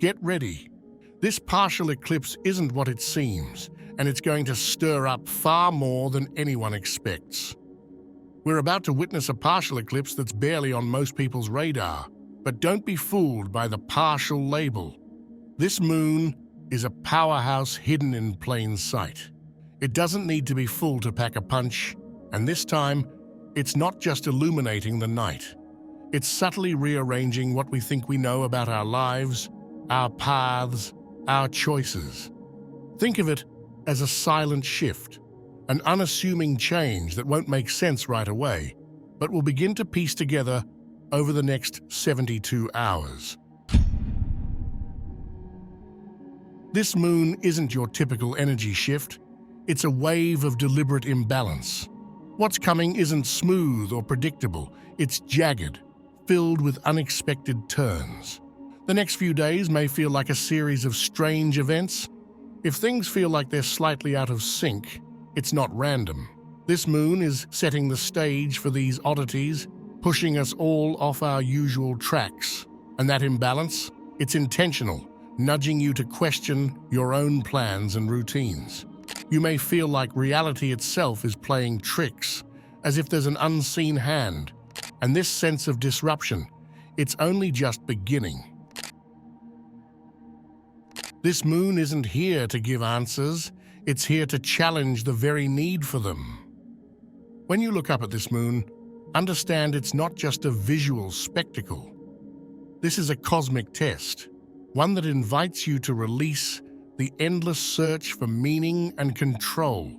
Get ready. This partial eclipse isn't what it seems, and it's going to stir up far more than anyone expects. We're about to witness a partial eclipse that's barely on most people's radar, but don't be fooled by the partial label. This moon is a powerhouse hidden in plain sight. It doesn't need to be full to pack a punch, and this time, it's not just illuminating the night. It's subtly rearranging what we think we know about our lives, our paths, our choices. Think of it as a silent shift, an unassuming change that won't make sense right away, but will begin to piece together over the next 72 hours. This moon isn't your typical energy shift. It's a wave of deliberate imbalance. What's coming isn't smooth or predictable. It's jagged, filled with unexpected turns. The next few days may feel like a series of strange events. If things feel like they're slightly out of sync, it's not random. This moon is setting the stage for these oddities, pushing us all off our usual tracks. And that imbalance, it's intentional, nudging you to question your own plans and routines. You may feel like reality itself is playing tricks, as if there's an unseen hand. And this sense of disruption, it's only just beginning. This moon isn't here to give answers, it's here to challenge the very need for them. When you look up at this moon, understand it's not just a visual spectacle. This is a cosmic test, one that invites you to release the endless search for meaning and control.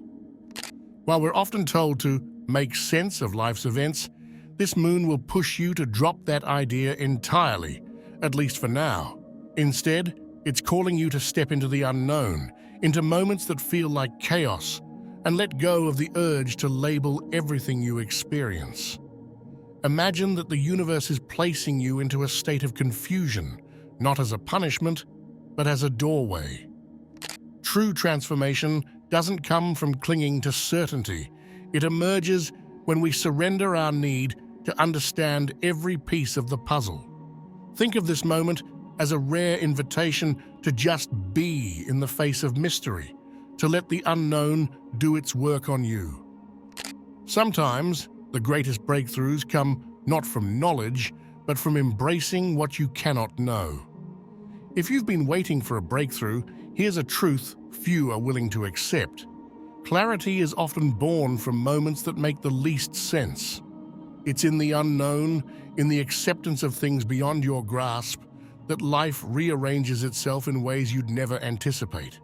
While we're often told to make sense of life's events, this moon will push you to drop that idea entirely, at least for now. Instead, it's calling you to step into the unknown, into moments that feel like chaos, and let go of the urge to label everything you experience. Imagine that the universe is placing you into a state of confusion, not as a punishment, but as a doorway. True transformation doesn't come from clinging to certainty. It emerges when we surrender our need to understand every piece of the puzzle. Think of this moment as a rare invitation to just be in the face of mystery, to let the unknown do its work on you. Sometimes, the greatest breakthroughs come not from knowledge, but from embracing what you cannot know. If you've been waiting for a breakthrough, here's a truth few are willing to accept. Clarity is often born from moments that make the least sense. It's in the unknown, in the acceptance of things beyond your grasp, that life rearranges itself in ways you'd never anticipate.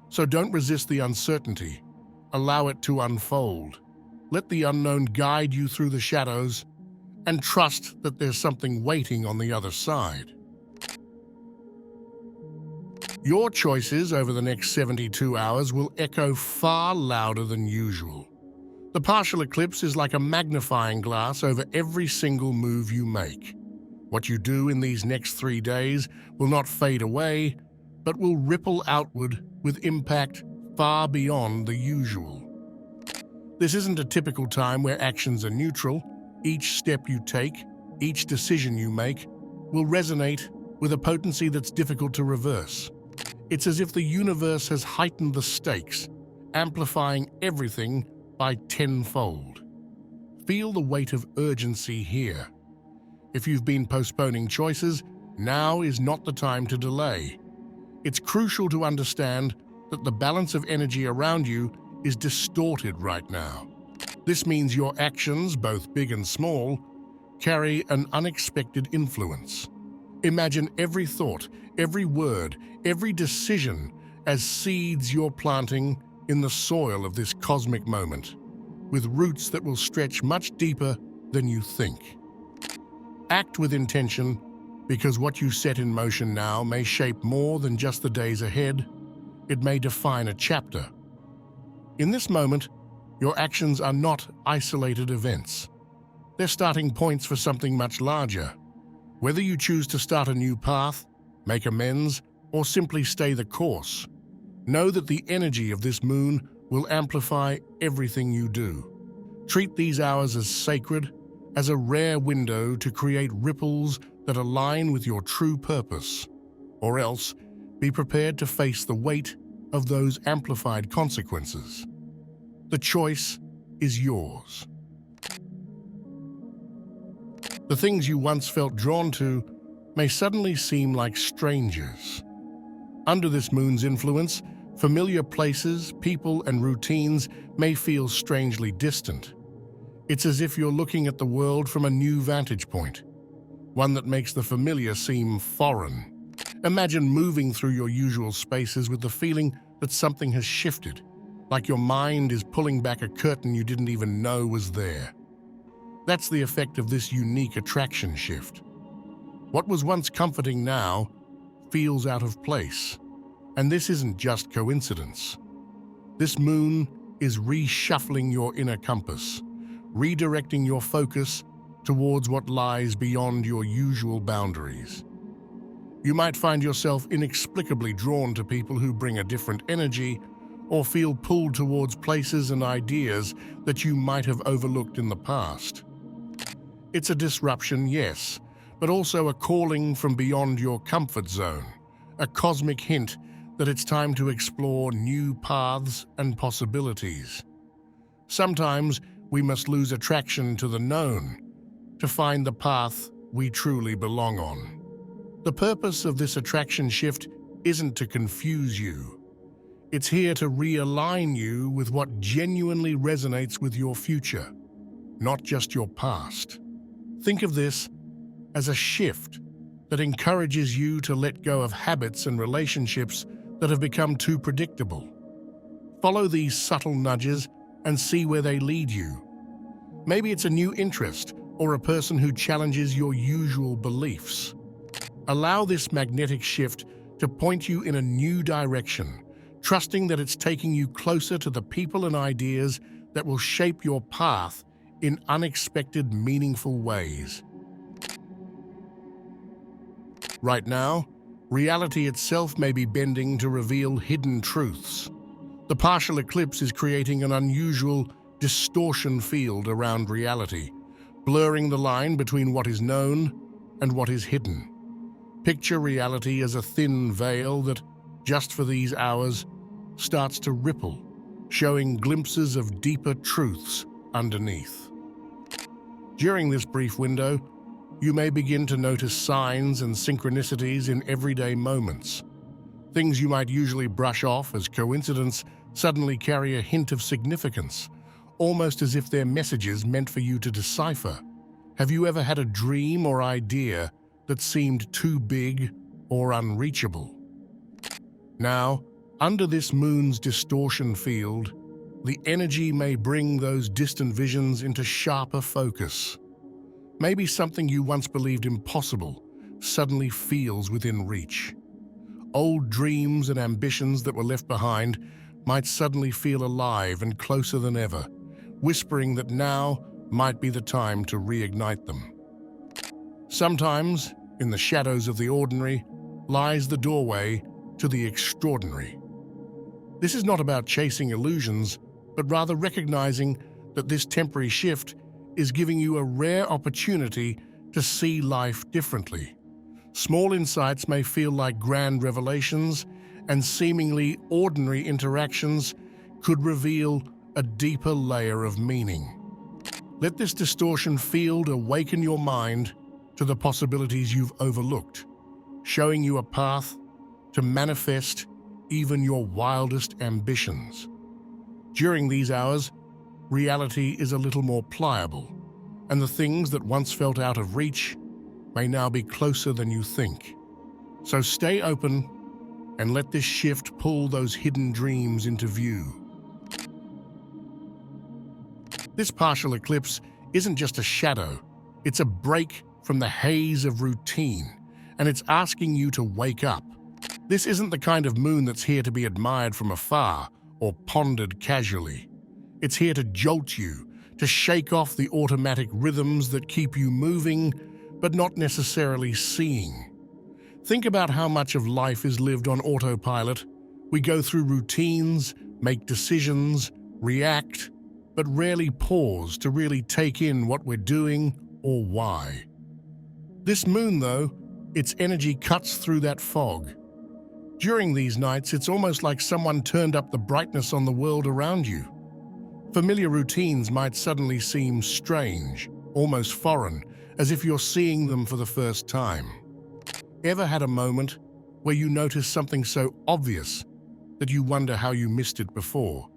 So don't resist the uncertainty. Allow it to unfold. Let the unknown guide you through the shadows, and trust that there's something waiting on the other side. Your choices over the next 72 hours will echo far louder than usual. The partial eclipse is like a magnifying glass over every single move you make. What you do in these next 3 days will not fade away, but will ripple outward with impact far beyond the usual. This isn't a typical time where actions are neutral. Each step you take, each decision you make, will resonate with a potency that's difficult to reverse. It's as if the universe has heightened the stakes, amplifying everything by tenfold. Feel the weight of urgency here. If you've been postponing choices, now is not the time to delay. It's crucial to understand that the balance of energy around you is distorted right now. This means your actions, both big and small, carry an unexpected influence. Imagine every thought, every word, every decision as seeds you're planting in the soil of this cosmic moment, with roots that will stretch much deeper than you think. Act with intention, because what you set in motion now may shape more than just the days ahead. It may define a chapter. In this moment, your actions are not isolated events. They're starting points for something much larger. Whether you choose to start a new path, make amends, or simply stay the course, know that the energy of this moon will amplify everything you do. Treat these hours as sacred, as a rare window to create ripples that align with your true purpose. or else be prepared to face the weight of those amplified consequences. The choice is yours. The things you once felt drawn to may suddenly seem like strangers. Under this moon's influence, familiar places, people, and routines may feel strangely distant. It's as if you're looking at the world from a new vantage point, one that makes the familiar seem foreign. Imagine moving through your usual spaces with the feeling that something has shifted, like your mind is pulling back a curtain you didn't even know was there. That's the effect of this unique attraction shift. What was once comforting now feels out of place. And this isn't just coincidence. This moon is reshuffling your inner compass, redirecting your focus towards what lies beyond your usual boundaries. You might find yourself inexplicably drawn to people who bring a different energy, or feel pulled towards places and ideas that you might have overlooked in the past. It's a disruption, yes, but also a calling from beyond your comfort zone, a cosmic hint that it's time to explore new paths and possibilities. Sometimes we must lose attraction to the known to find the path we truly belong on. The purpose of this attraction shift isn't to confuse you. It's here to realign you with what genuinely resonates with your future, not just your past. Think of this as a shift that encourages you to let go of habits and relationships that have become too predictable. Follow these subtle nudges and see where they lead you. Maybe it's a new interest or a person who challenges your usual beliefs. Allow this magnetic shift to point you in a new direction, trusting that it's taking you closer to the people and ideas that will shape your path in unexpected, meaningful ways. Right now, reality itself may be bending to reveal hidden truths. The partial eclipse is creating an unusual distortion field around reality, blurring the line between what is known and what is hidden. Picture reality as a thin veil that, just for these hours, starts to ripple, showing glimpses of deeper truths underneath. During this brief window, you may begin to notice signs and synchronicities in everyday moments. Things you might usually brush off as coincidence suddenly carry a hint of significance, almost as if they're messages meant for you to decipher. Have you ever had a dream or idea that seemed too big or unreachable? Now, under this moon's distortion field, the energy may bring those distant visions into sharper focus. Maybe something you once believed impossible suddenly feels within reach. Old dreams and ambitions that were left behind might suddenly feel alive and closer than ever, whispering that now might be the time to reignite them. Sometimes, in the shadows of the ordinary, lies the doorway to the extraordinary. This is not about chasing illusions, but rather recognizing that this temporary shift is giving you a rare opportunity to see life differently. Small insights may feel like grand revelations, and seemingly ordinary interactions could reveal a deeper layer of meaning. Let this distortion field awaken your mind to the possibilities you've overlooked, showing you a path to manifest even your wildest ambitions. During these hours, reality is a little more pliable, and the things that once felt out of reach may now be closer than you think. So stay open and let this shift pull those hidden dreams into view. This partial eclipse isn't just a shadow, it's a break from the haze of routine, and it's asking you to wake up. This isn't the kind of moon that's here to be admired from afar or pondered casually. It's here to jolt you, to shake off the automatic rhythms that keep you moving, but not necessarily seeing. Think about how much of life is lived on autopilot. We go through routines, make decisions, react, but rarely pause to really take in what we're doing or why. This moon, though, Its energy cuts through that fog. During these nights, it's almost like someone turned up the brightness on the world around you. Familiar routines might suddenly seem strange, almost foreign, as if you're seeing them for the first time. Ever had a moment where you notice something so obvious that you wonder how you missed it before?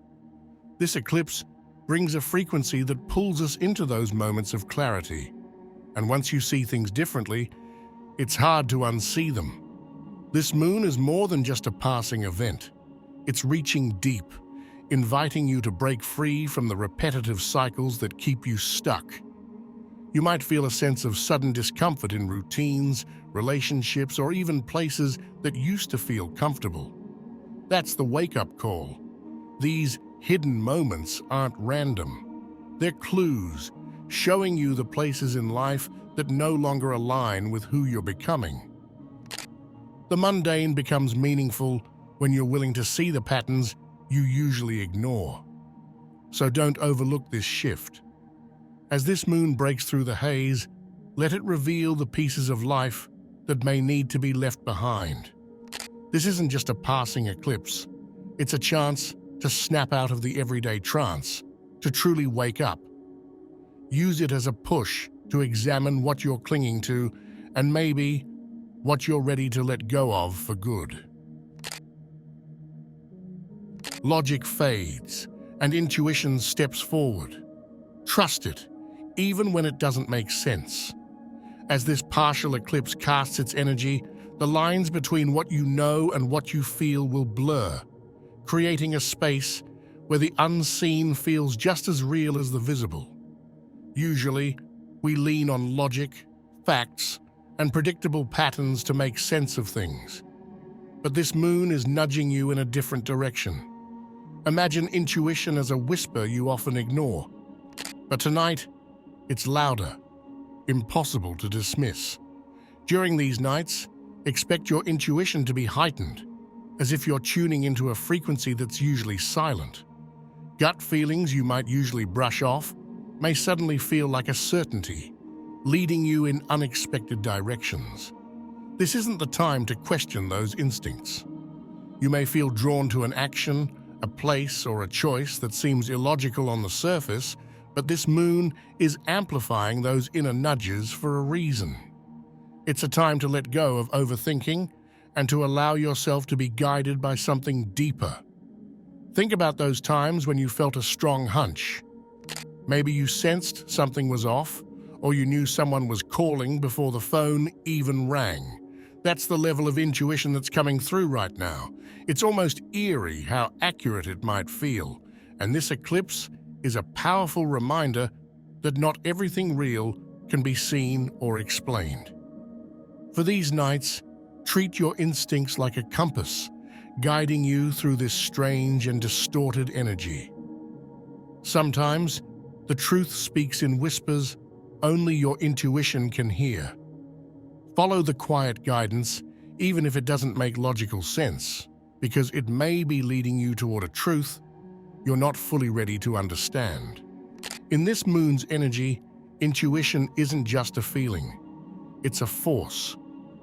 This eclipse brings a frequency that pulls us into those moments of clarity. And once you see things differently, it's hard to unsee them. This moon is more than just a passing event. It's reaching deep, inviting you to break free from the repetitive cycles that keep you stuck. You might feel a sense of sudden discomfort in routines, relationships, or even places that used to feel comfortable. That's the wake-up call. These hidden moments aren't random. They're clues, showing you the places in life that no longer align with who you're becoming. The mundane becomes meaningful when you're willing to see the patterns you usually ignore. So don't overlook this shift. As this moon breaks through the haze, let it reveal the pieces of life that may need to be left behind. This isn't just a passing eclipse. It's a chance to snap out of the everyday trance, to truly wake up. Use it as a push to examine what you're clinging to and maybe what you're ready to let go of for good. Logic fades and intuition steps forward. Trust it, even when it doesn't make sense. As this partial eclipse casts its energy, the lines between what you know and what you feel will blur, creating a space where the unseen feels just as real as the visible. Usually, we lean on logic, facts, and predictable patterns to make sense of things. But this moon is nudging you in a different direction. Imagine intuition as a whisper you often ignore. But tonight, it's louder, impossible to dismiss. During these nights, expect your intuition to be heightened, as if you're tuning into a frequency that's usually silent. Gut feelings you might usually brush off may suddenly feel like a certainty, leading you in unexpected directions. This isn't the time to question those instincts. You may feel drawn to an action, a place, or a choice that seems illogical on the surface, but this moon is amplifying those inner nudges for a reason. It's a time to let go of overthinking and to allow yourself to be guided by something deeper. Think about those times when you felt a strong hunch. Maybe you sensed something was off, or you knew someone was calling before the phone even rang. That's the level of intuition that's coming through right now. It's almost eerie how accurate it might feel, and this eclipse is a powerful reminder that not everything real can be seen or explained. For these nights, treat your instincts like a compass, guiding you through this strange and distorted energy. Sometimes, the truth speaks in whispers only your intuition can hear. Follow the quiet guidance, even if it doesn't make logical sense, because it may be leading you toward a truth you're not fully ready to understand. In this moon's energy, intuition isn't just a feeling. It's a force,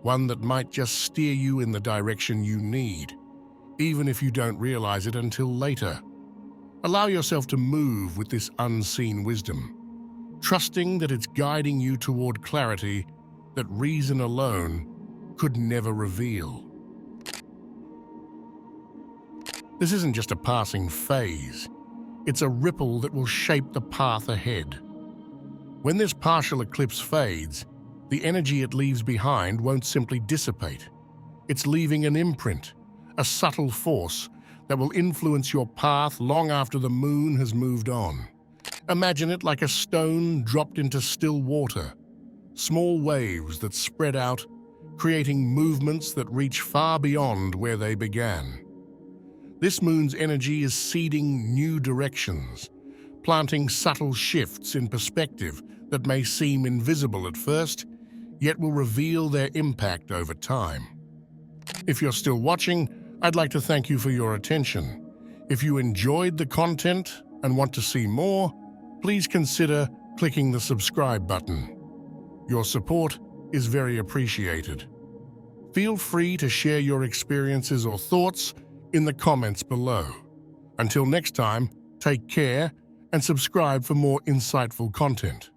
one that might just steer you in the direction you need, even if you don't realize it until later. Allow yourself to move with this unseen wisdom, trusting that it's guiding you toward clarity that reason alone could never reveal. This isn't just a passing phase. It's a ripple that will shape the path ahead. When this partial eclipse fades, the energy it leaves behind won't simply dissipate. It's leaving an imprint, a subtle force that will influence your path long after the moon has moved on. Imagine it like a stone dropped into still water, small waves that spread out, creating movements that reach far beyond where they began. This moon's energy is seeding new directions, planting subtle shifts in perspective that may seem invisible at first, yet will reveal their impact over time. If you're still watching, I'd like to thank you for your attention. If you enjoyed the content and want to see more, please consider clicking the subscribe button. Your support is very appreciated. Feel free to share your experiences or thoughts in the comments below. Until next time, take care and subscribe for more insightful content.